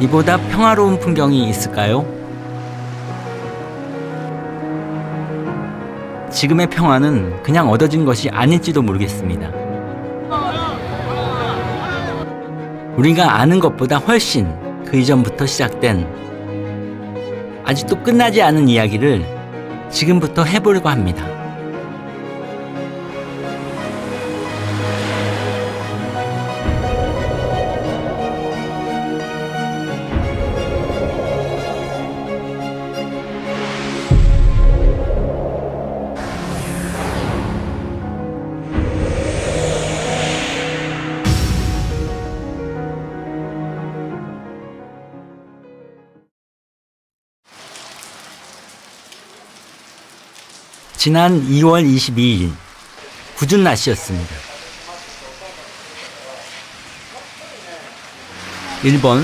이보다 평화로운 풍경이 있을까요? 지금의 평화는 그냥 얻어진 것이 아닐지도 모르겠습니다. 우리가 아는 것보다 훨씬 그 이전부터 시작된 아직도 끝나지 않은 이야기를 지금부터 해보려고 합니다. 지난 2월 22일 궂은 날씨였습니다. 일본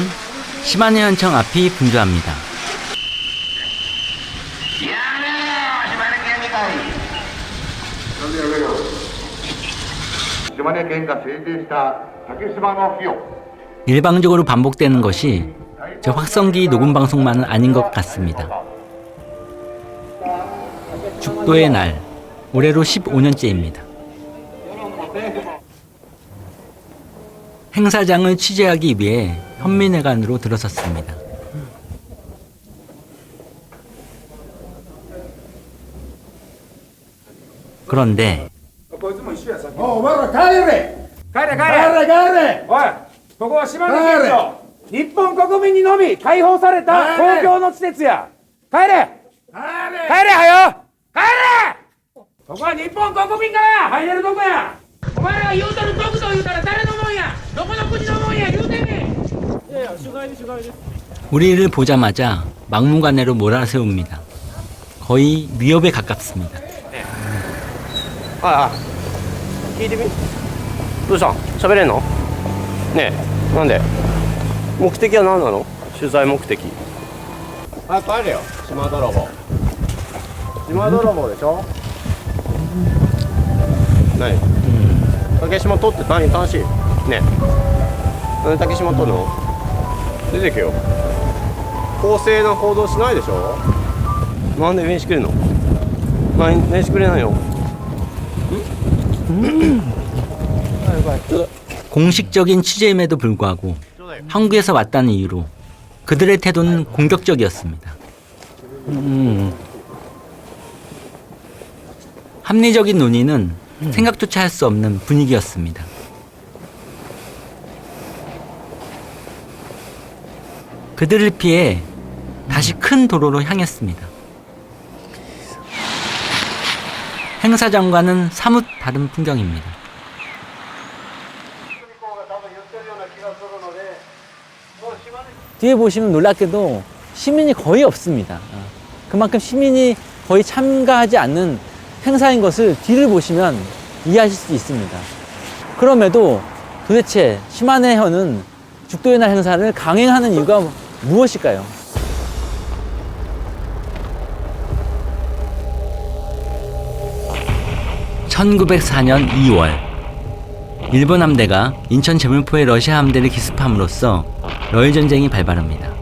시마네현청 앞이 분주합니다. 일방적으로 반복되는 것이 저 확성기 녹음 방송만은 아닌 것 같습니다. 죽도의 날, 올해로 15년째입니다. 행사장을 취재하기 위해 현민회관으로 들어섰습니다. 그런데 お前ら帰れ帰れ帰れ帰れおいここは島根県の日本国民にのみ開放された公共の施設や帰れ帰れ帰れはよ帰れここは日本国民が入れるとこやお前らが言うとる国と言うたら誰のもんやどこの国のもんや言うてみいやいや取材です 우리를 보자마자 막무가내로 몰아세웁니다. 거의 위협에 가깝습니다. ああ聞いてみどうしたん喋れんのねえなんで目的は何なの取材目的早く帰れよ島泥棒島泥棒でしょ何竹島取って何楽しいねえなんで竹島取るの出てけよ公正な報道しないでしょなんで飯くれんの何飯くれないの공식적인 취재임에도 불구하고 한국에서 왔다는 이유로 그들의 태도는 공격적이었습니다. 합리적인 논의는 생각조차 할 수 없는 분위기였습니다. 그들을 피해 다시 큰 도로로 향했습니다. 행사장과는 사뭇 다른 풍경입니다. 뒤에 보시면 놀랍게도 시민이 거의 없습니다. 그만큼 시민이 거의 참가하지 않는 행사인 것을 뒤를 보시면 이해하실 수 있습니다. 그럼에도 도대체 시마네현은 죽도의 날 행사를 강행하는 이유가 무엇일까요? (1904년 2월) 일본 함대가 인천 제물포의 러시아 함대를 기습함으로써 러일전쟁이 발발합니다.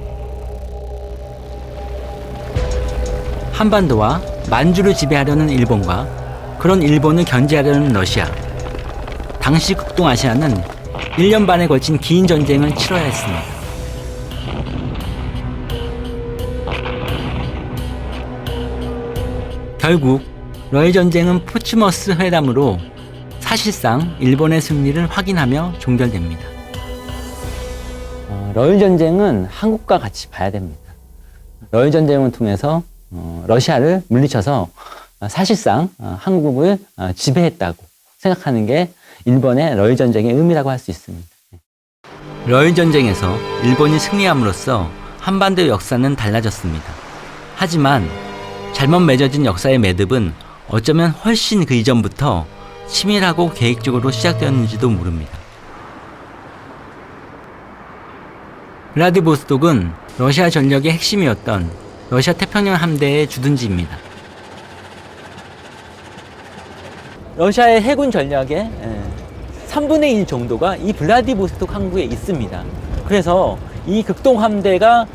한반도와 만주를 지배하려는 일본과 그런 일본을 견제하려는 러시아. 당시 극동아시아는 1년 반에 걸친 긴 전쟁을 치러야 했습니다. 결국 러일전쟁은 포츠머스 회담으로 사실상 일본의 승리를 확인하며 종결됩니다. 러일전쟁은 한국과 같이 봐야 됩니다. 러일전쟁을 통해서 러시아를 물리쳐서 사실상 한국을 지배했다고 생각하는 게 일본의 러일전쟁의 의미라고 할 수 있습니다. 러일전쟁에서 일본이 승리함으로써 한반도의 역사는 달라졌습니다. 하지만 잘못 맺어진 역사의 매듭은 어쩌면 훨씬 그 이전부터 치밀하고 계획적으로 시작되었는지도 모릅니다. 블라디보스톡은 러시아 전력의 핵심이었던 러시아 태평양 함대의 주둔지입니다. 러시아의 해군 전략의 3분의 1 정도가 이 블라디보스톡 항구에 있습니다. 그래서 이 극동 함대가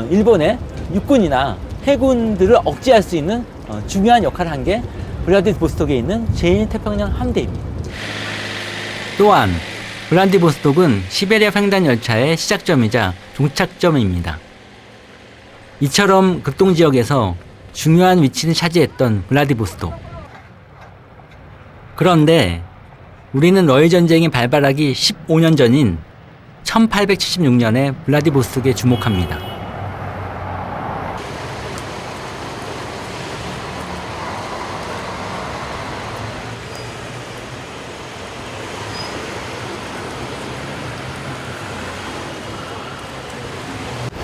일본의 육군이나 해군들을 억제할 수 있는 중요한 역할을 한 게 블라디보스톡에 있는 제2태평양 함대입니다. 또한 블라디보스톡은 시베리아 횡단 열차의 시작점이자 종착점입니다. 이처럼 극동 지역에서 중요한 위치를 차지했던 블라디보스톡. 그런데 우리는 러일 전쟁이 발발하기 15년 전인 1876년에 블라디보스톡에 주목합니다.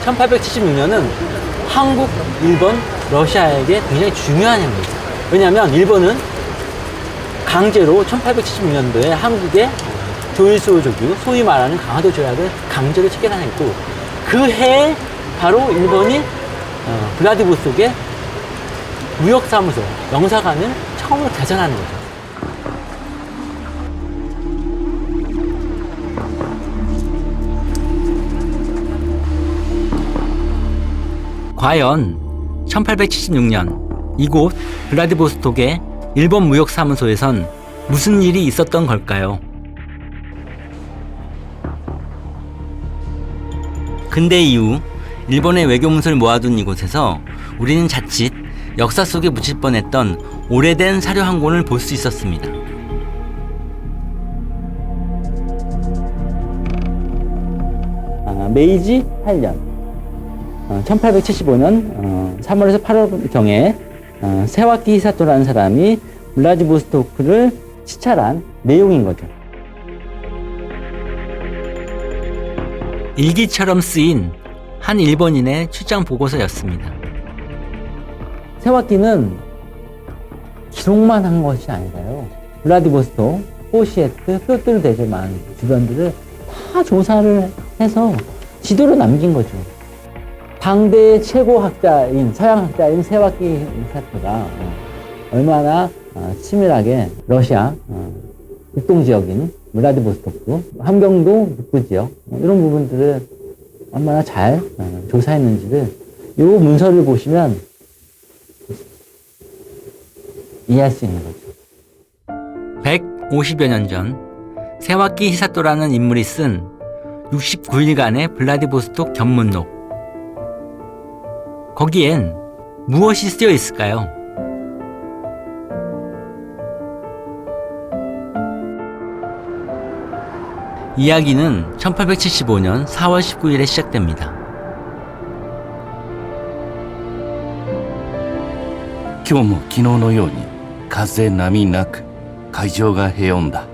(1876년은) 한국, 일본, 러시아에게 굉장히 중요한 해입니다. 왜냐하면 일본은 강제로 1876년도에 한국에 조일소 조규, 소위 말하는 강화도 조약을 강제로 체결하고 그 해에 바로 일본이 블라디보스톡에 무역사무소, 영사관을 처음으로 개설하는 거죠. 과연 1876년 이곳 블라디보스톡의 일본 무역사무소에선 무슨 일이 있었던 걸까요? 근대 이후 일본의 외교문서를 모아둔 이곳에서 우리는 자칫 역사 속에 묻힐 뻔했던 오래된 사료 한 권을 볼 수 있었습니다. 메이지 8년 1875년 3월에서 8월경에 세와키 히사토라는 사람이 블라디보스토크를 시찰한 내용인 거죠. 일기처럼 쓰인 한 일본인의 출장 보고서였습니다. 세와키는 기록만 한 것이 아니라요. 블라디보스톡, 호시에트, 뾰뚜르 대제만 주변들을 다 조사를 해서 지도로 남긴 거죠. 당대의 최고 학자인 서양 학자인 세와키 히사토가 얼마나 치밀하게 러시아 극동 지역인 블라디보스토크, 함경도 북부 지역 이런 부분들을 얼마나 잘 조사했는지를 이 문서를 보시면 이해할 수 있는 거죠. 150여 년 전 세와키 히사토라는 인물이 쓴 69일간의 블라디보스톡 견문록. 거기엔 무엇이 쓰여 있을까요? 이야기는 1875년 4월 19일에 시작됩니다. 今日も昨日のように風波なく海上が平穏だ。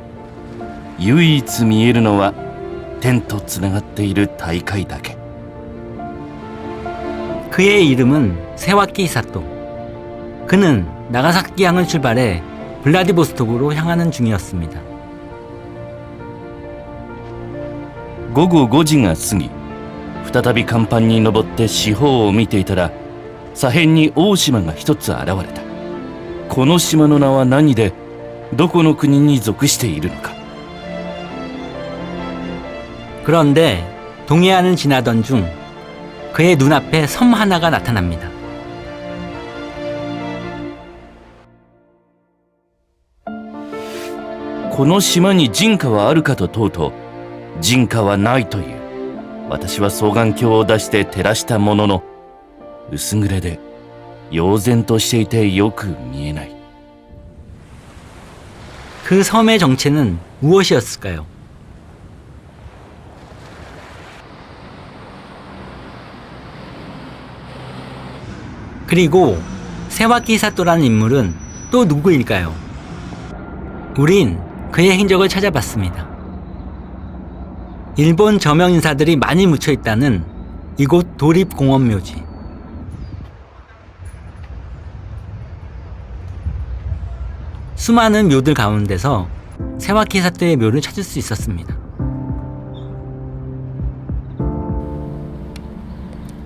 唯一見えるのは天とつながっている大海だけ。 그의 이름은 세와키 히사토. 그는 나가사키항을 출발해 블라디보스톡으로 향하는 중이었습니다. 午後5時が過ぎ、再び甲板に登って四方を見ていたら、左辺に大島が一つ現れた。この島の名は何で、どこの国に属しているのか。 그런데 동해안을 지나던 중 그의 눈앞에 섬 하나가 나타납니다. "この島に人家はあるかと問うと、人家はないという。私は双眼鏡を出して照らしたものの、薄暗で悠然としていてよく見えない。 그 섬의 정체는 무엇이었을까요? 그리고 세와키 히사토라는 인물은 또 누구일까요? 우린 그의 행적을 찾아봤습니다. 일본 저명 인사들이 많이 묻혀 있다는 이곳 도립공원묘지. 수많은 묘들 가운데서 세와키 히사토의 묘를 찾을 수 있었습니다.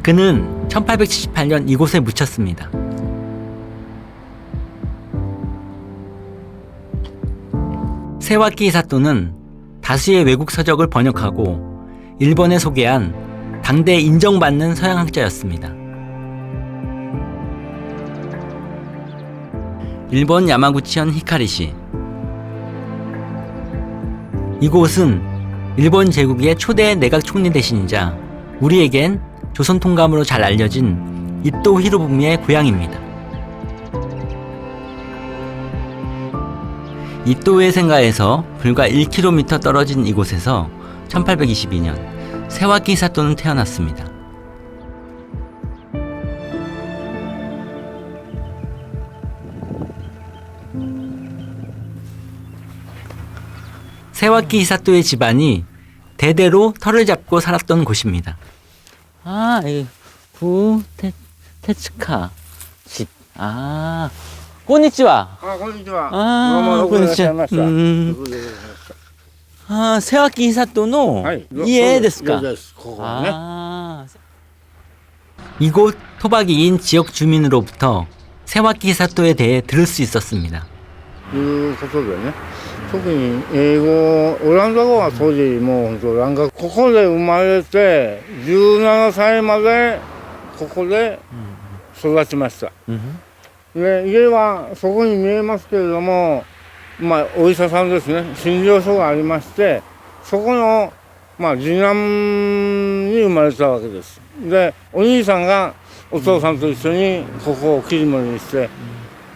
그는 1878년 이곳에 묻혔습니다. 세와키 히사토는 다수의 외국 서적을 번역하고 일본에 소개한 당대 인정받는 서양학자였습니다. 일본 야마구치현 히카리시. 이곳은 일본 제국의 초대 내각 총리 대신이자 우리에겐 조선 통감으로 잘 알려진 이토 히로부미의 고향입니다. 이토우의 생가에서 불과 1km 떨어진 이곳에서 1822년 세와키 히사토는 태어났습니다. 세와키 히사토의 집안이 대대로 터를 잡고 살았던 곳입니다. 아, 이 부테츠카 집. 아, 꼬니치와. あ、こんにちは。あーどうもよくいらっしゃいました。こんにちは。よくいらっしゃいましあ、セワキヒサトのたはい。家ですか。そうですここはね。 아, 이곳 토박이인 지역 주민으로부터 세와키 히사토에 대해 들을 수 있었습니다. いうことでね。特に英語、オランダ語は当時もう本当オランダ、ここで生まれて17歳までここで育ちました。で、家はそこに見えますけれども、まあお医者さんですね。診療所がありまして、そこのまあ次男に生まれたわけです。で、お兄さんがお父さんと一緒にここを切り盛りにして、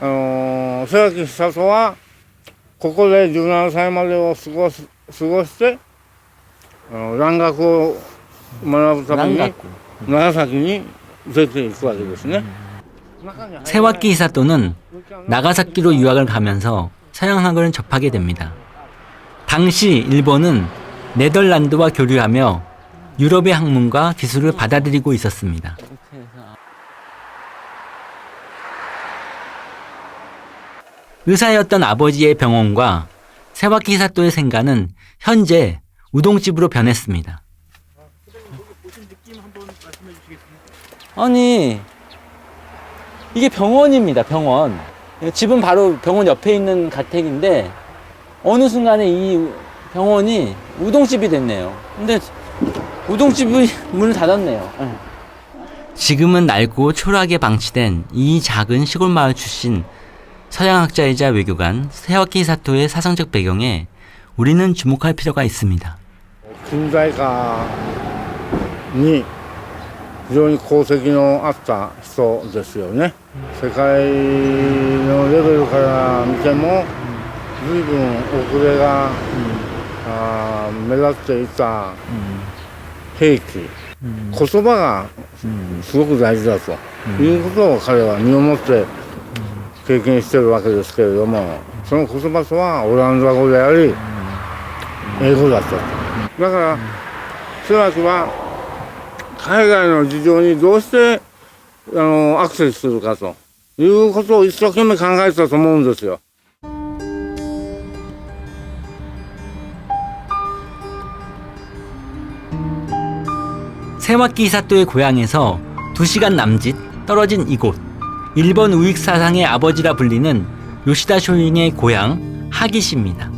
瀬脇久人はここで17歳までを過ごして蘭学を学ぶために長崎に出ていくわけですね。 세와키 히사토는 나가사키로 유학을 가면서 서양학을 접하게 됩니다. 당시 일본은 네덜란드와 교류하며 유럽의 학문과 기술을 받아들이고 있었습니다. 의사였던 아버지의 병원과 세와키 히사토의 생가는 현재 우동집으로 변했습니다. 아니, 이게 병원입니다. 병원. 집은 바로 병원 옆에 있는 가택인데 어느 순간에 이 병원이 우동집이 됐네요. 근데 우동집이 문을 닫았네요. 지금은 낡고 초라하게 방치된 이 작은 시골 마을 출신 서양학자이자 외교관 세와키 히사토의 사상적 배경에 우리는 주목할 필요가 있습니다. 近代化に非常に功績のあった人ですよね。世界のレベルから見ても随分遅れが、目立っていた兵器、言葉がすごく大事だということを彼は身をもって経験しているわけですけれども、その言葉とはオランダ語であり英語だったと。だから瀬脇は海外の事情にどうしてアクセスするかということを一生懸命考えてたと思うんですよ。 세와키 히사토의 고향에서 2시간 남짓 떨어진 이곳, 일본 우익 사상의 아버지라 불리는 요시다 쇼잉의 고향 하기시입니다.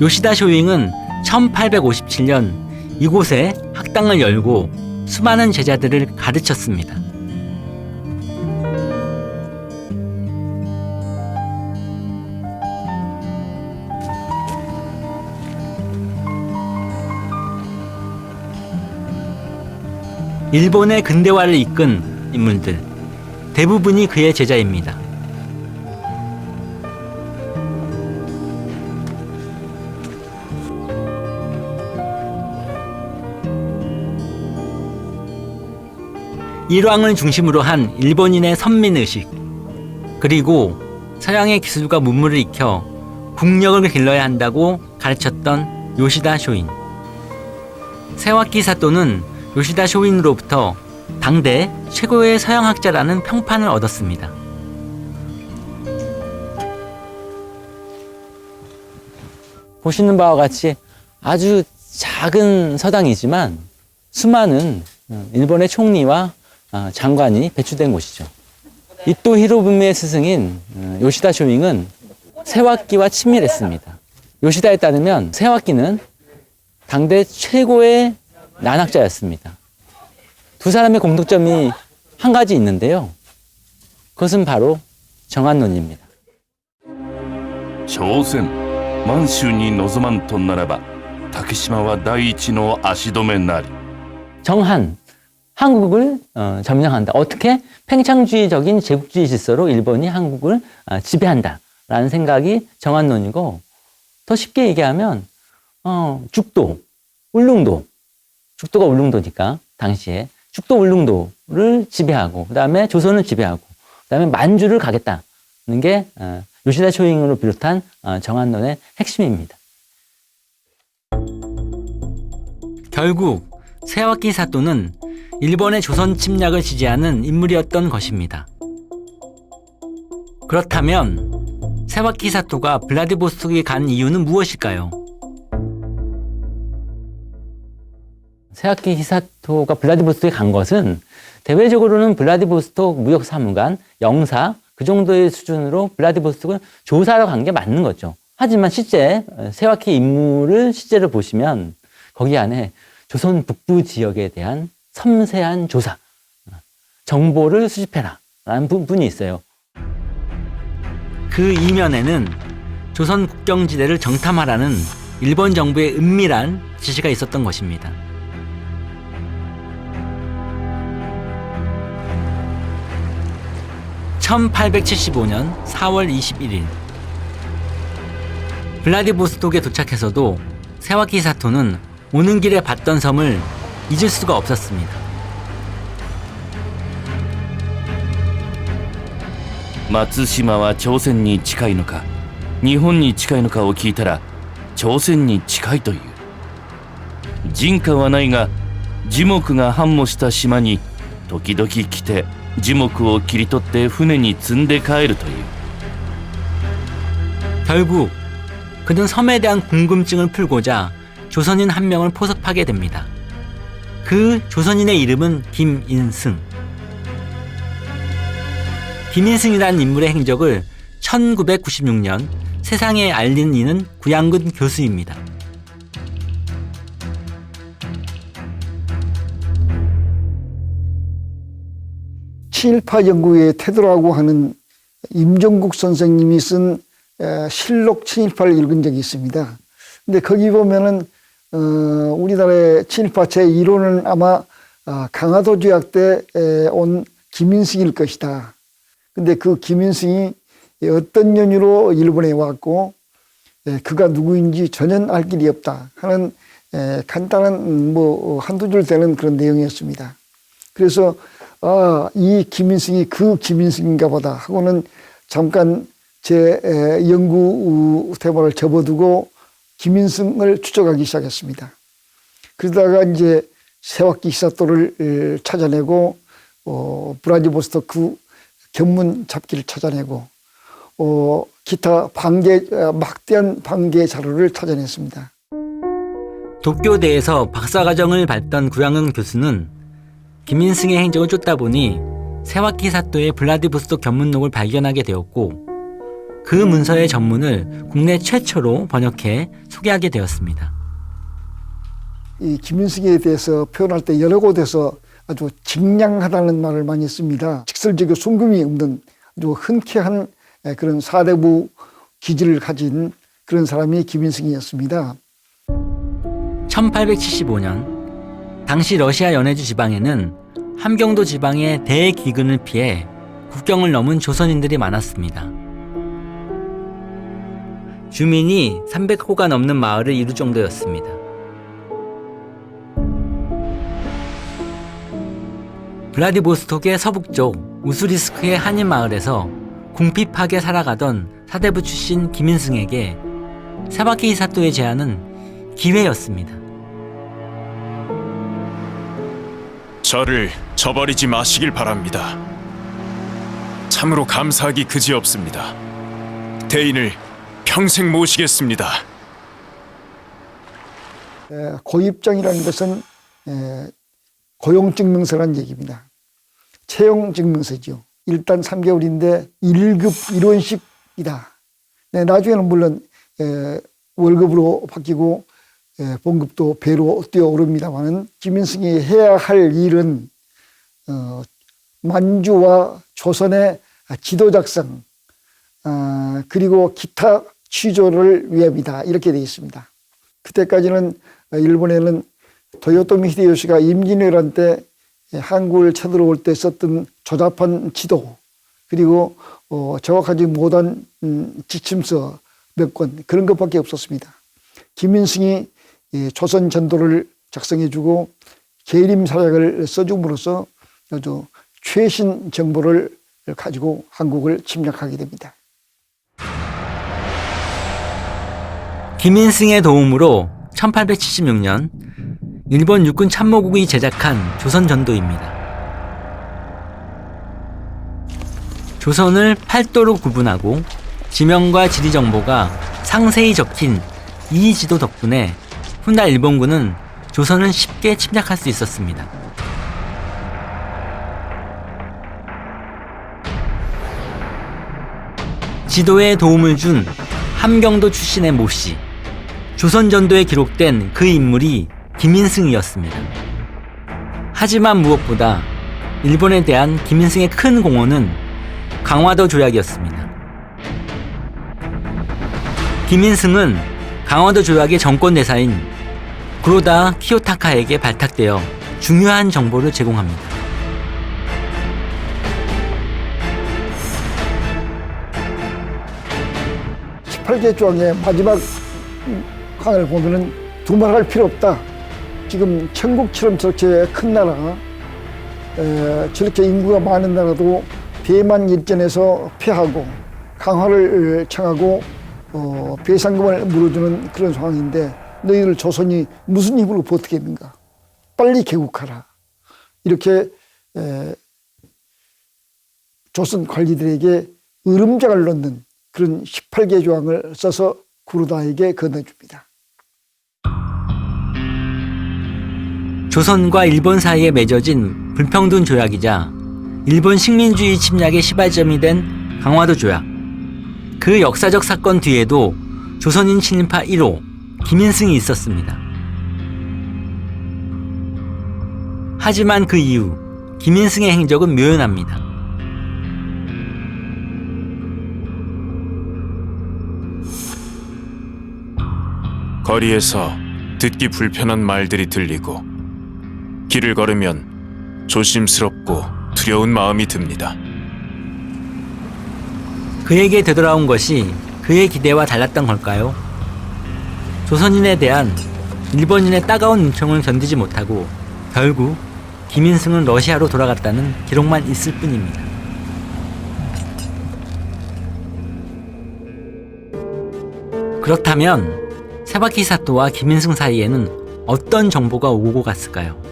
요시다 쇼잉은 1857년 이곳에 학당을 열고 수많은 제자들을 가르쳤습니다. 일본의 근대화를 이끈 인물들, 대부분이 그의 제자입니다. 일왕을 중심으로 한 일본인의 선민의식, 그리고 서양의 기술과 문물을 익혀 국력을 길러야 한다고 가르쳤던 요시다 쇼인. 세와키 히사토는 요시다 쇼인으로부터 당대 최고의 서양학자라는 평판을 얻었습니다. 보시는 바와 같이 아주 작은 서당이지만 수많은 일본의 총리와 장관이 배출된 곳이죠. 이토 히로부미의 스승인 요시다 쇼잉은 세와키와 친밀했습니다. 요시다에 따르면 세와키는 당대 최고의 난학자였습니다. 두 사람의 공통점이 한 가지 있는데요. 그것은 바로 정한론입니다. 朝鮮満州に臨まんとならば竹島は第一の足止めなり 정한, 한국을 점령한다. 어떻게? 팽창주의적인 제국주의 질서로 일본이 한국을 지배한다라는 생각이 정한론이고, 더 쉽게 얘기하면 죽도, 울릉도, 죽도가 울릉도니까 당시에 죽도 울릉도를 지배하고, 그다음에 조선을 지배하고, 그다음에 만주를 가겠다는 게 요시다 쇼잉을 비롯한 정한론의 핵심입니다. 결국 세와키 사토는 일본의 조선 침략을 지지하는 인물이었던 것입니다. 그렇다면 세와키 사토가 블라디보스톡에 간 이유는 무엇일까요? 세와키 히사토가 블라디보스톡에 간 것은 대외적으로는 블라디보스톡 무역사무관, 영사 그 정도의 수준으로 블라디보스톡을 조사하러 간 게 맞는 거죠. 하지만 실제 세와키 임무를 실제로 보시면 거기 안에 조선 북부 지역에 대한 섬세한 조사, 정보를 수집해라 라는 부분이 있어요. 그 이면에는 조선 국경지대를 정탐하라는 일본 정부의 은밀한 지시가 있었던 것입니다. (1875년 4월 21일) 블라디보스톡에 도착해서도 세와키 사토는 오는 길에 봤던 섬을 잊을 수가 없었습니다. 松島は朝鮮に近いのか日本に近いのかを聞いたら朝鮮に近いという人家はないが樹木が繁茂した島に時々来て樹木を切り取って船に積んで帰るという 결국 그는 섬에 대한 궁금증을 풀고자 조선인 한 명을 포섭하게 됩니다. 그 조선인의 이름은 김인승. 김인승이라는 인물의 행적을 1996년 세상에 알린 이는 구양근 교수입니다. 친일파 연구의 태도라고 하는 임종국 선생님이 쓴 실록 친일파를 읽은 적이 있습니다. 근데 거기 보면은 우리나라의 친일파 제1호는 아마 강화도 조약 때 온 김인승일 것이다. 근데 그 김인승이 어떤 연유로 일본에 왔고 그가 누구인지 전혀 알 길이 없다 하는 간단한 한두 줄 되는 그런 내용이었습니다. 그래서 이 김인승이 그 김인승인가 보다 하고는 잠깐 제 연구 테마를 접어두고 김인승을 추적하기 시작했습니다. 그러다가 이제 세와키 히사토를 찾아내고 블라디보스토크 그 견문 잡기를 찾아내고 기타 막대한 방계 자료를 찾아냈습니다. 도쿄대에서 박사과정을 밟던 구양근 교수는 김인승의 행적을 쫓다 보니 세와키 사토의 블라디보스토크 견문록을 발견하게 되었고 그 문서의 전문을 국내 최초로 번역해 소개하게 되었습니다. 이 김인승에 대해서 표현할 때 여러 곳에서 아주 직량하다는 말을 많이 씁니다. 직설적이고 숨김이 없는 아주 흔쾌한 그런 사대부 기질을 가진 그런 사람이 김인승이었습니다. 1875년 당시 러시아 연해주 지방에는 함경도 지방의 대기근을 피해 국경을 넘은 조선인들이 많았습니다. 주민이 300호가 넘는 마을을 이룰 정도였습니다. 블라디보스톡의 서북쪽 우스리스크의 한인 마을에서 궁핍하게 살아가던 사대부 출신 김인승에게 세와키 히사토의 제안은 기회였습니다. 저를 저버리지 마시길 바랍니다. 참으로 감사하기 그지없습니다. 대인을 평생 모시겠습니다. 고입장이라는 것은 고용증명서라는 얘기입니다. 채용증명서죠. 일단 3개월인데 1급 1원씩이다. 나중에는 물론 월급으로 바뀌고 봉급도 배로 뛰어오릅니다만은 김인승이 해야 할 일은 만주와 조선의 지도 작성 그리고 기타 취조를 위함이다 이렇게 되어 있습니다. 그때까지는 일본에는 도요토미 히데요시가 임진왜란 때 한국을 쳐들어올 때 썼던 조잡한 지도 그리고 정확하지 못한 지침서 몇 권 그런 것밖에 없었습니다. 김인승이 조선 전도를 작성해주고 계림 사약을 써줌으로써 아주 최신 정보를 가지고 한국을 침략하게 됩니다. 김인승의 도움으로 1876년 일본 육군 참모국이 제작한 조선전도입니다. 조선을 8도로 구분하고 지명과 지리 정보가 상세히 적힌 이 지도 덕분에 훗날 일본군은 조선을 쉽게 침략할 수 있었습니다. 지도에 도움을 준 함경도 출신의 모씨, 조선전도에 기록된 그 인물이 김인승이었습니다. 하지만 무엇보다 일본에 대한 김인승의 큰 공헌은 강화도 조약이었습니다. 김인승은 강화도 조약의 정권대사인 구로다 키요타카에게 발탁되어 중요한 정보를 제공합니다. (18개) 조항의 마지막 항을 보면은 두말할 필요 없다. 지금 천국처럼 저렇게 큰 나라, 저렇게 인구가 많은 나라도 대만 일전에서 패하고 강화를 청하고 배상금을 물어주는 그런 상황인데 너희들 조선이 무슨 힘으로 버티겠는가? 빨리 개국하라. 이렇게 조선 관리들에게 으름장을 놓는 그런 18개 조항을 써서 구로다에게 건네줍니다. 조선과 일본 사이에 맺어진 불평등 조약이자 일본 식민주의 침략의 시발점이 된 강화도 조약. 그 역사적 사건 뒤에도 조선인 친일파 1호 김인승이 있었습니다. 하지만 그 이후 김인승의 행적은 묘연합니다. 거리에서 듣기 불편한 말들이 들리고 길을 걸으면 조심스럽고 두려운 마음이 듭니다. 그에게 되돌아온 것이 그의 기대와 달랐던 걸까요? 조선인에 대한 일본인의 따가운 눈총을 견디지 못하고 결국 김인승은 러시아로 돌아갔다는 기록만 있을 뿐입니다. 그렇다면 세바키 사토와 김인승 사이에는 어떤 정보가 오고 갔을까요?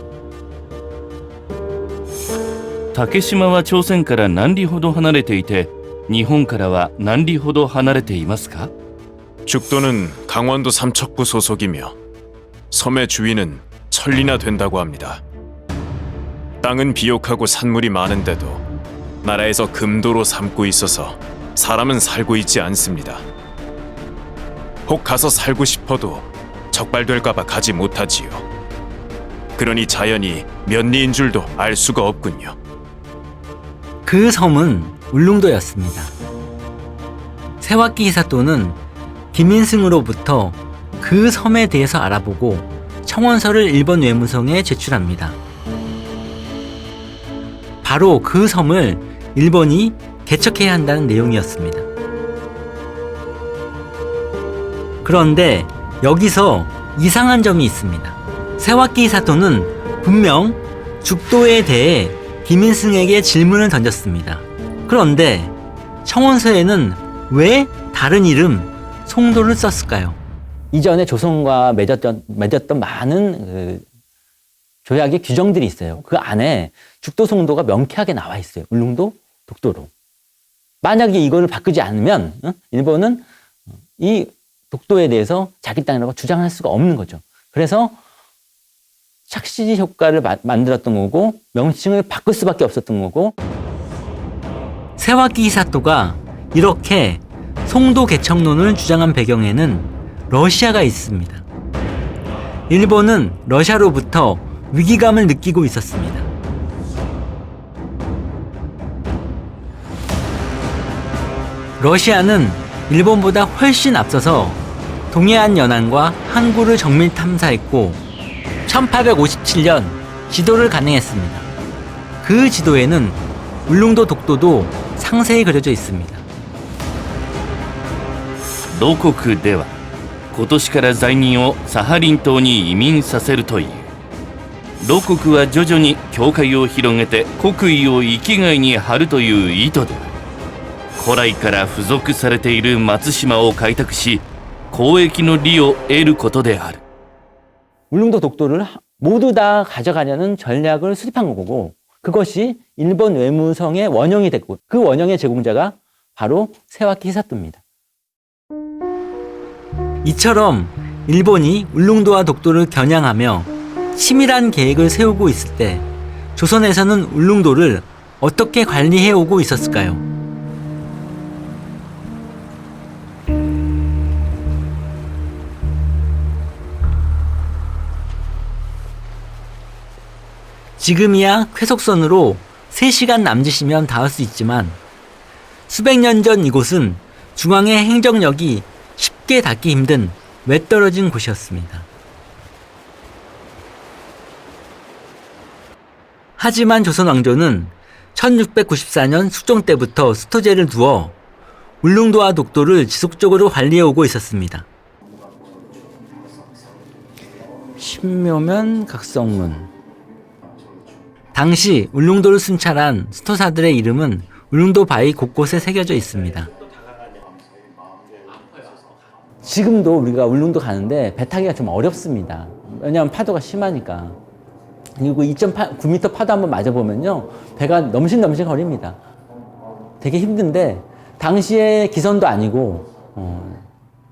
竹島は朝鮮から何里ほど離れていて日本からは何里ほど離れていますか? 죽도는 강원도 삼척부 소속이며 섬의 주위는 천리나 된다고 합니다. 땅은 비옥하고 산물이 많은데도 나라에서 금도로 삼고 있어서 사람은 살고 있지 않습니다. 혹 가서 살고 싶어도 적발될까봐 가지 못하지요. 그러니 자연히 면리인 줄도 알 수가 없군요. 그 섬은 울릉도였습니다. 세와키 히사토는 김인승으로부터 그 섬에 대해서 알아보고 청원서를 일본 외무성에 제출합니다. 바로 그 섬을 일본이 개척해야 한다는 내용이었습니다. 그런데 여기서 이상한 점이 있습니다. 세와키 히사토는 분명 죽도에 대해 김인승에게 질문을 던졌습니다. 그런데 청원서에는 왜 다른 이름 송도를 썼을까요? 이전에 조선과 맺었던 많은 조약의 규정들이 있어요. 그 안에 죽도 송도가 명쾌하게 나와 있어요. 울릉도, 독도로. 만약에 이거를 바꾸지 않으면 일본은 이 독도에 대해서 자기 땅이라고 주장할 수가 없는 거죠. 그래서 착시 효과를 만들었던 거고 명칭을 바꿀 수밖에 없었던 거고 세와키 히사토가 이렇게 송도 개척론을 주장한 배경에는 러시아가 있습니다. 일본은 러시아로부터 위기감을 느끼고 있었습니다. 러시아는 일본보다 훨씬 앞서서 동해안 연안과 항구를 정밀 탐사했고 1857년 지도를 간행했습니다. 그 지도에는 울릉도 독도도 상세히 그려져 있습니다. 同国では今年から罪人をサハリン島に移民させるという。同国は徐々に境界を広げて国威を域外に張るという意図である。古来から付属されている松島を開拓し交易の利を得ることである。 울릉도 독도를 모두 다 가져가려는 전략을 수립한 거고 그것이 일본 외무성의 원형이 됐고 그 원형의 제공자가 바로 세와키 히사토입니다. 이처럼 일본이 울릉도와 독도를 겨냥하며 치밀한 계획을 세우고 있을 때 조선에서는 울릉도를 어떻게 관리해 오고 있었을까요? 지금이야 쾌속선으로 3시간 남짓이면 닿을 수 있지만 수백 년 전 이곳은 중앙의 행정력이 쉽게 닿기 힘든 외떨어진 곳이었습니다. 하지만 조선 왕조는 1694년 숙종 때부터 수토제를 두어 울릉도와 독도를 지속적으로 관리해 오고 있었습니다. 신묘면 각성문. 당시 울릉도를 순찰한 수토사들의 이름은 울릉도 바위 곳곳에 새겨져 있습니다. 지금도 우리가 울릉도 가는데 배 타기가 좀 어렵습니다. 왜냐하면 파도가 심하니까. 그리고 2.9m 파도 한번 맞아보면요, 배가 넘실넘실 거립니다. 되게 힘든데 당시에 기선도 아니고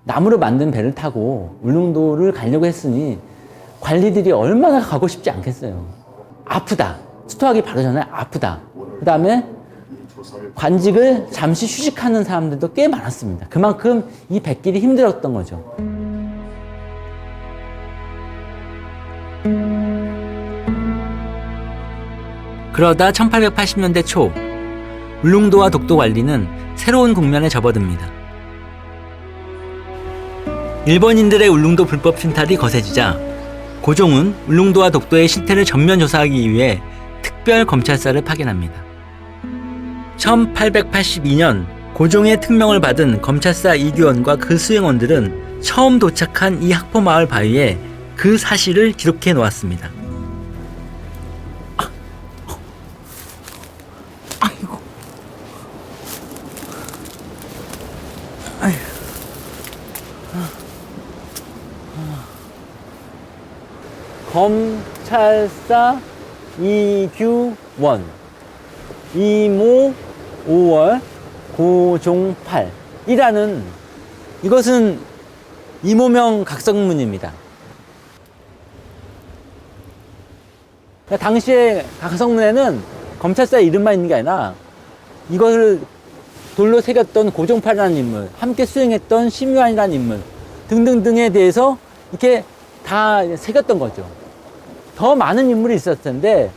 나무로 만든 배를 타고 울릉도를 가려고 했으니 관리들이 얼마나 가고 싶지 않겠어요. 아프다. 수토하기 바로 전에 아프다. 그 다음에 관직을 잠시 휴식하는 사람들도 꽤 많았습니다. 그만큼 이 백길이 힘들었던 거죠. 그러다 1880년대 초 울릉도와 독도 관리는 새로운 국면에 접어듭니다. 일본인들의 울릉도 불법 침탈이 거세지자 고종은 울릉도와 독도의 실태를 전면 조사하기 위해 특별 검찰사를 파견합니다. 1882년 고종의 특명을 받은 검찰사 이규원과 그 수행원들은 처음 도착한 이 학포마을 바위에 그 사실을 기록해 놓았습니다. 아이고. 검찰사 이규원, 이모 5월 고종팔 이라는, 이것은 이모명 각성문입니다. 당시에 각성문에는 검찰사 이름만 있는 게 아니라 이것을 돌로 새겼던 고종팔이라는 인물, 함께 수행했던 심유한이라는 인물 등등등에 대해서 이렇게 다 새겼던 거죠. 더 많은 인물이 있었을 텐데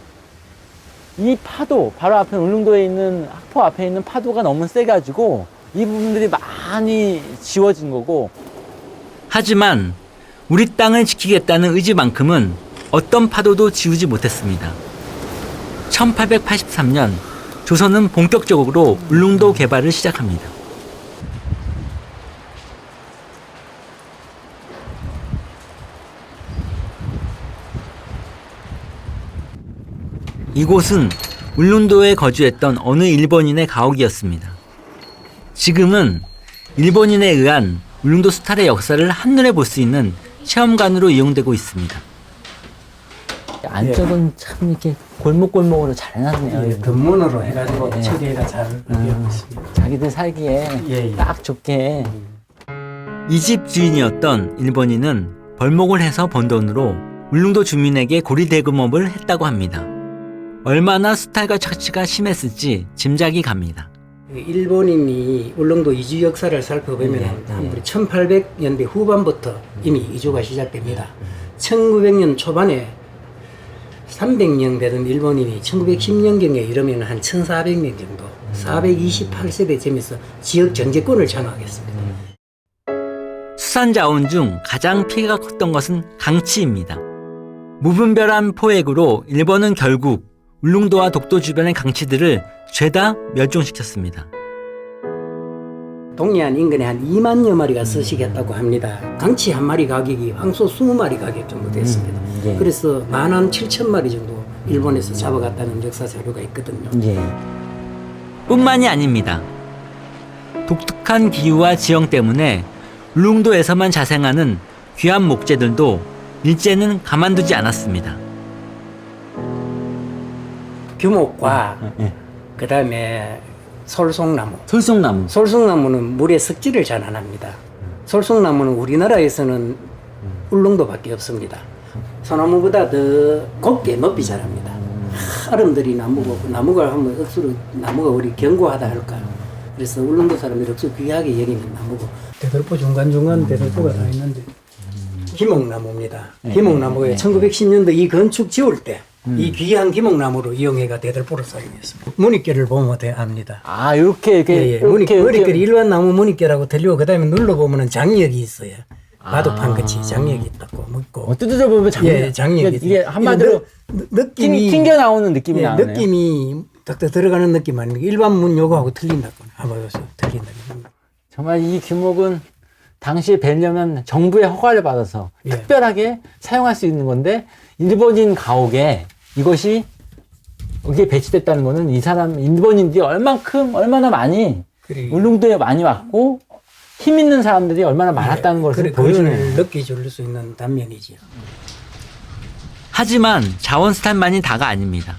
이 파도, 바로 앞에 울릉도에 있는 학포 앞에 있는 파도가 너무 세가지고 이 부분들이 많이 지워진 거고. 하지만 우리 땅을 지키겠다는 의지만큼은 어떤 파도도 지우지 못했습니다. 1883년 조선은 본격적으로 울릉도 개발을 시작합니다. 이곳은 울릉도에 거주했던 어느 일본인의 가옥이었습니다. 지금은 일본인에 의한 울릉도 수탈의 역사를 한눈에 볼 수 있는 체험관으로 이용되고 있습니다. 안쪽은 참 이렇게 골목골목으로 잘 해놨네요. 예, 근문으로 해가지고 처리가 잘 되어 있습니다. 자기들 살기에 예, 예. 딱 좋게. 이 집 주인이었던 일본인은 벌목을 해서 번 돈으로 울릉도 주민에게 고리대금업을 했다고 합니다. 얼마나 수탈과 착취가 심했을지 짐작이 갑니다. 일본인이 울릉도 이주 역사를 살펴보면 1800년대 후반부터 이미 이주가 시작됩니다. 1900년 초반에 300명 되던 일본인이 1910년경에 이르면 한 1400명 정도 428세대 점에서 지역 정제권을 장악했습니다. 수산자원 중 가장 피해가 컸던 것은 강치입니다. 무분별한 포획으로 일본은 결국 울릉도와 독도 주변의 강치들을 죄다 멸종시켰습니다. 동해안 인근에 한 2만여 마리가 서식했다고 합니다. 강치 한 마리 가격이 황소 20마리 가격 정도 됐습니다. 예. 그래서 17,000마리 정도 일본에서 잡아갔다는 역사 자료가 있거든요. 예. 뿐만이 아닙니다. 독특한 기후와 지형 때문에 울릉도에서만 자생하는 귀한 목재들도 일제는 가만두지 않았습니다. 규목과 예. 그다음에 솔송나무. 솔송나무. 솔송나무는 물에 썩지를 잘 안 합니다. 솔송나무는 우리나라에서는 울릉도밖에 없습니다. 소나무보다 더 곱게 높이 자랍니다. 사람들이 나무가 하면 억수로 나무가 우리 견고하다 할까. 그래서 울릉도 사람들이 억수로 귀하게 여기는 나무고. 대들보 중간중간 대들보가 다 있는데 기목나무입니다. 기목나무가 1910년도 이 건축 지을 때 이 귀한 기목나무로 이용해가 대들보를 사용했습니다. 무늬결을 보면 압니다. 아, 이렇게 무늬결 일반 나무 무늬결하고 들리고 그다음에 눌러보면 장력이 있어요. 바둑판 같이 장력이 있다고 묻고. 뜯어져 보면 장력이 이게 한마디로 느낌이 튕겨 나오는 느낌이 나네요. 느낌이 딱딱 들어가는 느낌 아닙니까? 일반 문 요거하고 틀린다고. 한번 여기서 틀린다. 정말 이 규목은 당시에 뵈려면 정부의 허가를 받아서 특별하게 사용할 수 있는 건데 일본인 가옥에 이것이 여기에 배치됐다는 거는 이 사람 일본인들이 얼마나 많이 울릉도에 많이 왔고 힘 있는 사람들이 얼마나 많았다는 것을 보여주는 느껴줄 수 있는 단면이죠. 하지만 자원스탄만이 다가 아닙니다.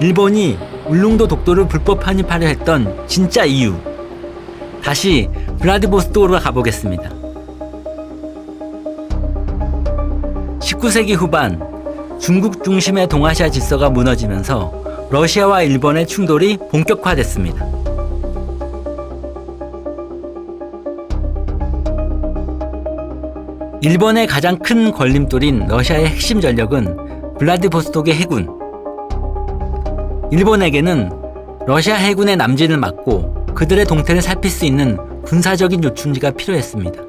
일본이 울릉도 독도를 불법 편입하려 했던 진짜 이유. 다시 블라디보스토크로 가보겠습니다. 19세기 후반 중국 중심의 동아시아 질서가 무너지면서 러시아와 일본의 충돌이 본격화됐습니다. 일본의 가장 큰 걸림돌인 러시아의 핵심 전력은 블라디보스토크의 해군. 일본에게는 러시아 해군의 남진을 막고 그들의 동태를 살필 수 있는 군사적인 요충지가 필요했습니다.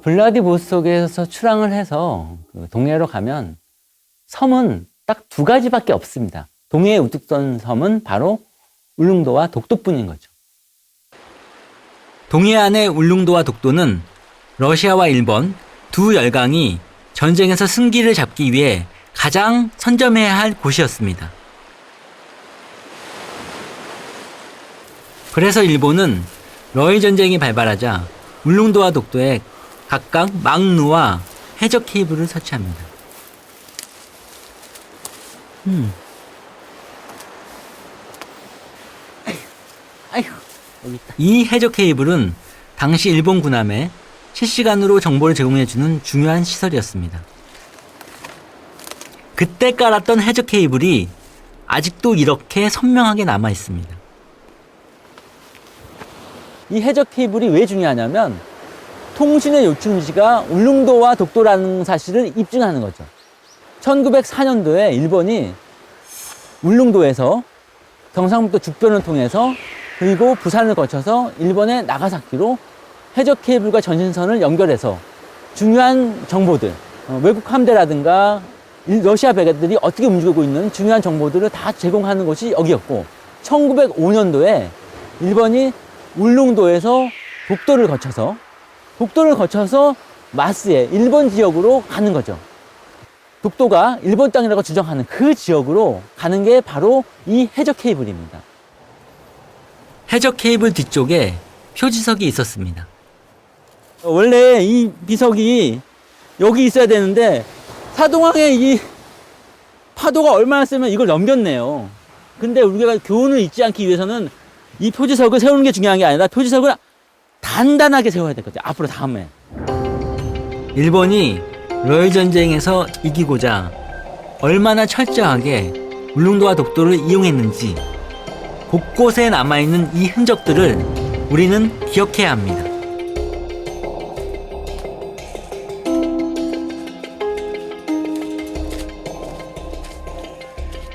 블라디보스토크에서 출항을 해서 동해로 가면 섬은 딱 2가지밖에 없습니다. 동해에 우뚝 선 섬은 바로 울릉도와 독도뿐인 거죠. 동해안의 울릉도와 독도는 러시아와 일본 두 열강이 전쟁에서 승기를 잡기 위해 가장 선점해야 할 곳이었습니다. 그래서 일본은 러일 전쟁이 발발하자 울릉도와 독도에 각각 막루와 해적 케이블을 설치합니다. 이 해적 케이블은 당시 일본 군함에 실시간으로 정보를 제공해주는 중요한 시설이었습니다. 그때 깔았던 해적 케이블이 아직도 이렇게 선명하게 남아 있습니다. 이 해적 케이블이 왜 중요하냐면 통신의 요충지가 울릉도와 독도라는 사실을 입증하는 거죠. 1904년도에 일본이 울릉도에서 경상북도 죽변을 통해서 그리고 부산을 거쳐서 일본의 나가사키로 해적 케이블과 전신선을 연결해서 중요한 정보들, 외국 함대라든가 러시아 배들이 어떻게 움직이고 있는 중요한 정보들을 다 제공하는 곳이 여기였고 1905년도에 일본이 울릉도에서 독도를 거쳐서 마스에 일본 지역으로 가는 거죠. 독도가 일본 땅이라고 주장하는 그 지역으로 가는 게 바로 이 해적 케이블입니다. 해적 케이블 뒤쪽에 표지석이 있었습니다. 원래 이 비석이 여기 있어야 되는데 사동항에 이 파도가 얼마나 세면 이걸 넘겼네요. 근데 우리가 교훈을 잊지 않기 위해서는 이 표지석을 세우는 게 중요한 게 아니라 표지석을 단단하게 세워야 될 거죠. 앞으로 다음에. 일본이 러일 전쟁에서 이기고자 얼마나 철저하게 울릉도와 독도를 이용했는지 곳곳에 남아있는 이 흔적들을 우리는 기억해야 합니다.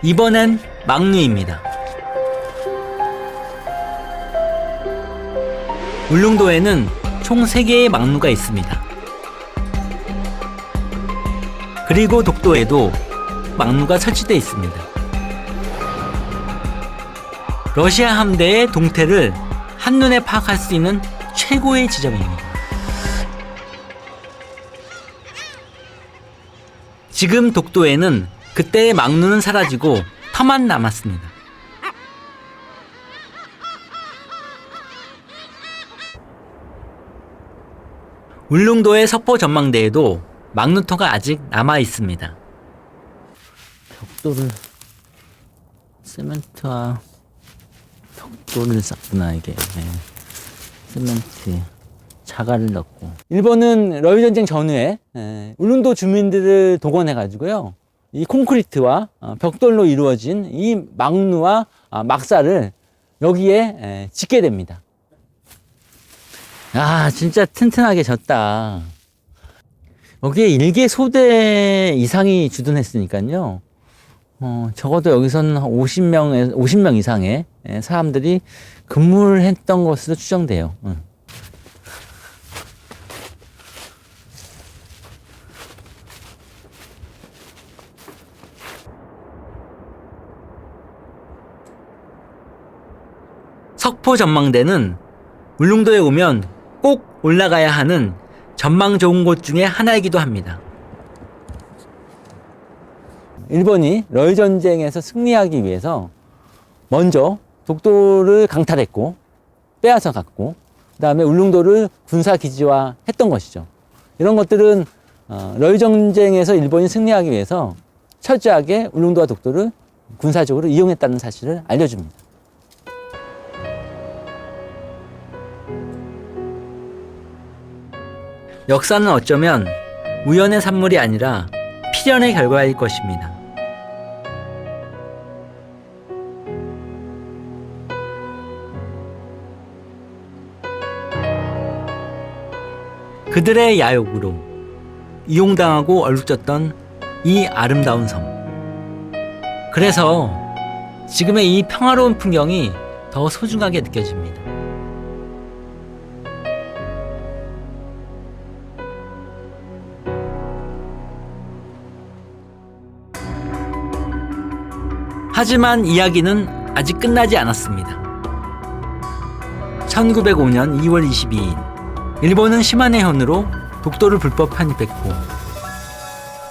이번엔 막루입니다. 울릉도에는 총 3개의 막루가 있습니다. 그리고 독도에도 막루가 설치되어 있습니다. 러시아 함대의 동태를 한눈에 파악할 수 있는 최고의 지점입니다. 지금 독도에는 그때의 막루는 사라지고 터만 남았습니다. 울릉도의 서포 전망대에도 막루터가 아직 남아 있습니다. 벽돌을 세멘트와 벽돌을 쌓구나 이게. 세멘트 자갈을 넣고. 일본은 러일 전쟁 전후에 울릉도 주민들을 동원해 가지고요, 이 콘크리트와 벽돌로 이루어진 이 막루와 막사를 여기에 짓게 됩니다. 아, 진짜 튼튼하게 졌다. 여기에 일개 소대 이상이 주둔했으니까요. 적어도 여기서는 50명 이상의 사람들이 근무를 했던 것으로 추정돼요. 석포 전망대는 울릉도에 오면 꼭 올라가야 하는 전망 좋은 곳 중에 하나이기도 합니다. 일본이 러일 전쟁에서 승리하기 위해서 먼저 독도를 강탈했고 빼앗아 갔고, 그 다음에 울릉도를 군사기지화 했던 것이죠. 이런 것들은 러일 전쟁에서 일본이 승리하기 위해서 철저하게 울릉도와 독도를 군사적으로 이용했다는 사실을 알려줍니다. 역사는 어쩌면 우연의 산물이 아니라 필연의 결과일 것입니다. 그들의 야욕으로 이용당하고 얼룩졌던 이 아름다운 섬. 그래서 지금의 이 평화로운 풍경이 더 소중하게 느껴집니다. 하지만 이야기는 아직 끝나지 않았습니다. 1905년 2월 22일, 일본은 시마네현으로 독도를 불법 편입했고,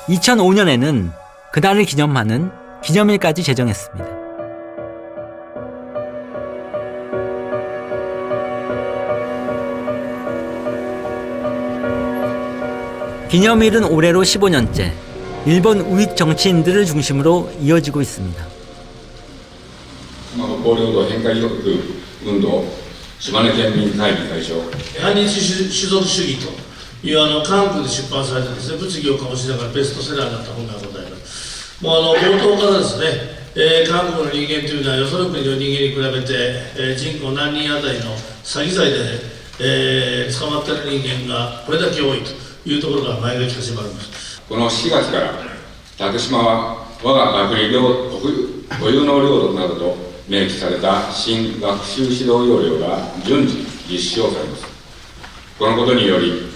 2005년에는 그날을 기념하는 기념일까지 제정했습니다. 기념일은 올해로 15년째 일본 우익 정치인들을 중심으로 이어지고 있습니다. 北方領土返還運動、島根県民会議会長。反日種族主義という韓国で出版されたですね、物議を醸しながらベストセラーになった本がございます。もう冒頭からですね、韓国の人間というのはよその国の人間に比べて、人口何人あたりの詐欺罪で、捕まっている人間がこれだけ多いというところが前書き始まります。この4月から竹島は我が学理固有の領土などと明記された新学習指導要領が順次実施をされます。このことにより、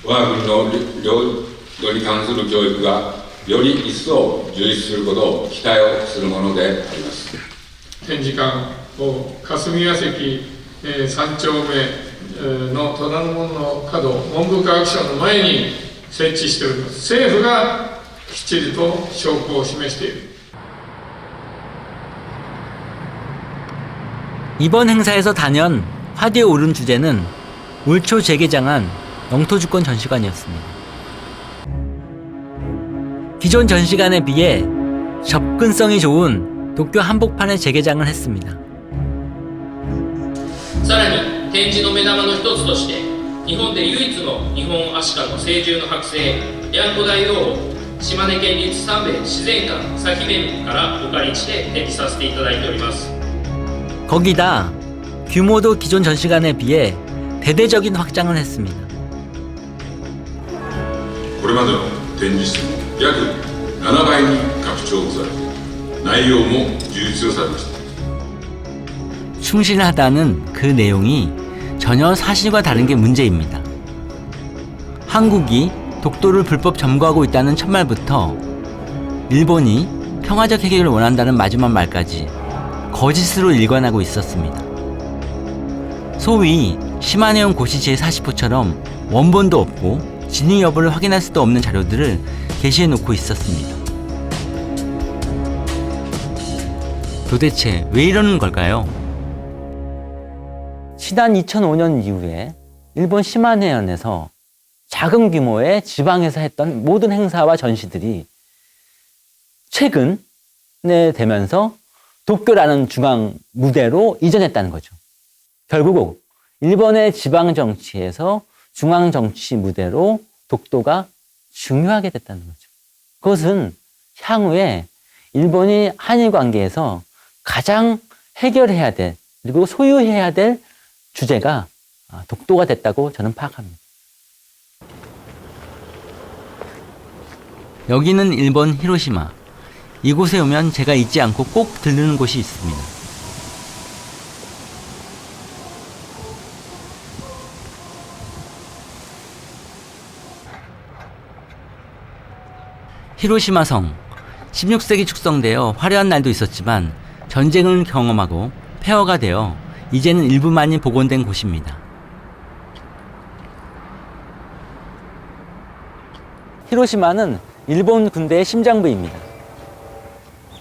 我が国の領土に関する教育がより一層充実することを期待をするものであります。展示館を霞ヶ関3丁目の虎ノ門の角、文部科学省の前に設置しております。政府がきっちりと証拠を示している。 이번 행사에서 단연 화두에 오른 주제는 올 초 재개장한 영토주권 전시관이었습니다. 기존 전시관에 비해 접근성이 좋은 도쿄 한복판에 재개장을 했습니다. さらに展示の目玉の一つとして、日本で唯一の日本アシカの成獣の剥製ヤンゴ大王を島根県立三部自然館佐姫からお借りして展示させていただいております。 거기다 규모도 기존 전시관에 비해 대대적인 확장을 했습니다. これまでの展示室も約7倍に拡張され、内容も充実をされました。 충실하다는 그 내용이 전혀 사실과 다른 게 문제입니다. 한국이 독도를 불법 점거하고 있다는 첫말부터 일본이 평화적 해결을 원한다는 마지막 말까지 거짓으로 일관하고 있었습니다. 소위 시마네온 고시 제40호처럼 원본도 없고 진위 여부를 확인할 수도 없는 자료들을 게시해 놓고 있었습니다. 도대체 왜 이러는 걸까요? 지난 2005년 이후에 일본 시마네현에서 작은 규모의 지방에서 했던 모든 행사와 전시들이 최근에 되면서 도쿄라는 중앙 무대로 이전했다는 거죠. 결국 일본의 지방 정치에서 중앙 정치 무대로 독도가 중요하게 됐다는 거죠. 그것은 향후에 일본이 한일 관계에서 가장 해결해야 될, 그리고 소유해야 될 주제가 독도가 됐다고 저는 파악합니다. 여기는 일본 히로시마. 이곳에 오면 제가 잊지 않고 꼭 들르는 곳이 있습니다. 히로시마 성. 16세기 축성되어 화려한 날도 있었지만 전쟁을 경험하고 폐허가 되어 이제는 일부만이 복원된 곳입니다. 히로시마는 일본 군대의 심장부입니다.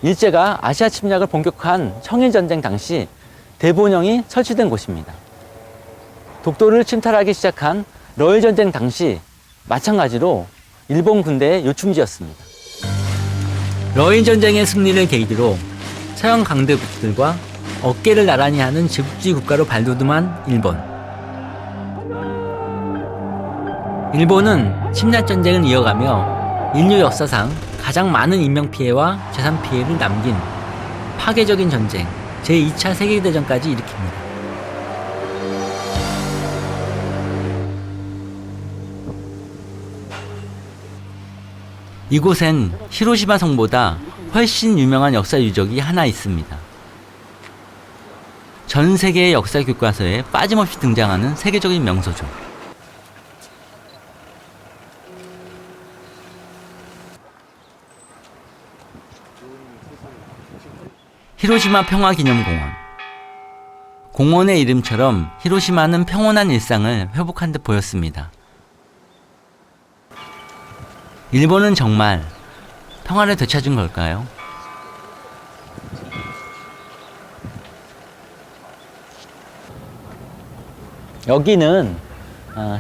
일제가 아시아 침략을 본격화한 청일전쟁 당시 대본영이 설치된 곳입니다. 독도를 침탈하기 시작한 러일전쟁 당시 마찬가지로 일본 군대의 요충지였습니다. 러일전쟁의 승리를 계기로 서양 강대국들과 어깨를 나란히 하는 제국주의 국가로 발돋움한 일본. 일본은 침략전쟁을 이어가며 인류 역사상 가장 많은 인명피해와 재산 피해를 남긴 파괴적인 전쟁 제2차 세계대전까지 일으킵니다. 이곳엔 히로시마 성보다 훨씬 유명한 역사 유적이 하나 있습니다. 전 세계의 역사 교과서에 빠짐없이 등장하는 세계적인 명소죠. 히로시마 평화기념공원. 공원의 이름처럼 히로시마는 평온한 일상을 회복한 듯 보였습니다. 일본은 정말 평화를 되찾은 걸까요? 여기는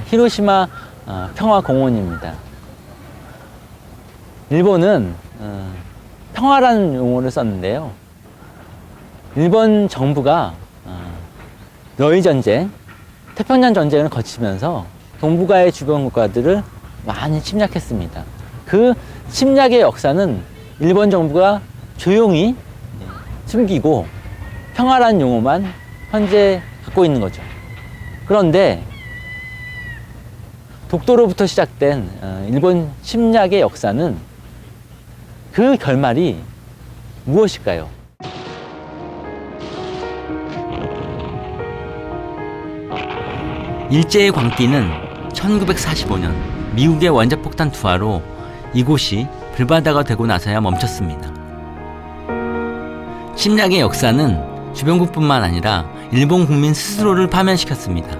히로시마 평화공원입니다. 일본은 평화라는 용어를 썼는데요. 일본 정부가 러일전쟁, 태평양 전쟁을 거치면서 동북아의 주변 국가들을 많이 침략했습니다. 그 침략의 역사는 일본 정부가 조용히 숨기고 평화라는 용어만 현재 갖고 있는 거죠. 그런데 독도로부터 시작된 일본 침략의 역사는 그 결말이 무엇일까요? 일제의 광기는 1945년 미국의 원자폭탄 투하로 이곳이 불바다가 되고 나서야 멈췄습니다. 침략의 역사는 주변국뿐만 아니라 일본 국민 스스로를 파면시켰습니다.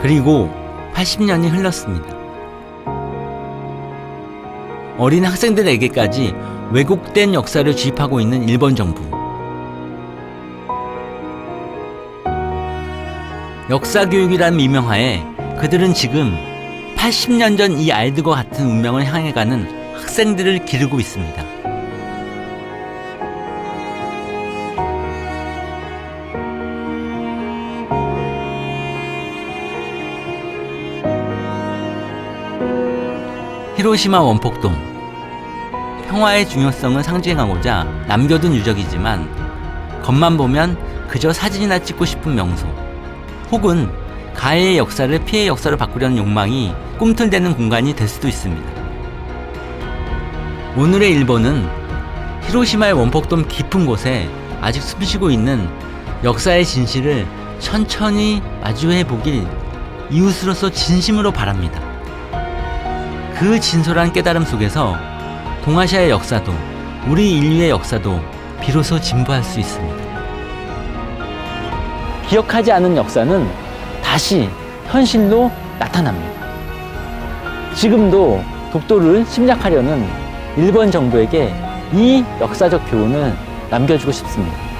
그리고 80년이 흘렀습니다. 어린 학생들에게까지 왜곡된 역사를 주입하고 있는 일본 정부. 역사교육이라는 미명하에 그들은 지금 80년 전 이 아이들과 같은 운명을 향해 가는 학생들을 기르고 있습니다. 히로시마 원폭동. 평화의 중요성을 상징하고자 남겨둔 유적이지만 겉만 보면 그저 사진이나 찍고 싶은 명소, 혹은 가해의 역사를 피해의 역사로 바꾸려는 욕망이 꿈틀대는 공간이 될 수도 있습니다. 오늘의 일본은 히로시마의 원폭돔 깊은 곳에 아직 숨쉬고 있는 역사의 진실을 천천히 마주해 보길 이웃으로서 진심으로 바랍니다. 그 진솔한 깨달음 속에서 동아시아의 역사도 우리 인류의 역사도 비로소 진보할 수 있습니다. 기억하지 않은 역사는 다시 현실로 나타납니다. 지금도 독도를 침략하려는 일본 정부에게 이 역사적 교훈을 남겨주고 싶습니다.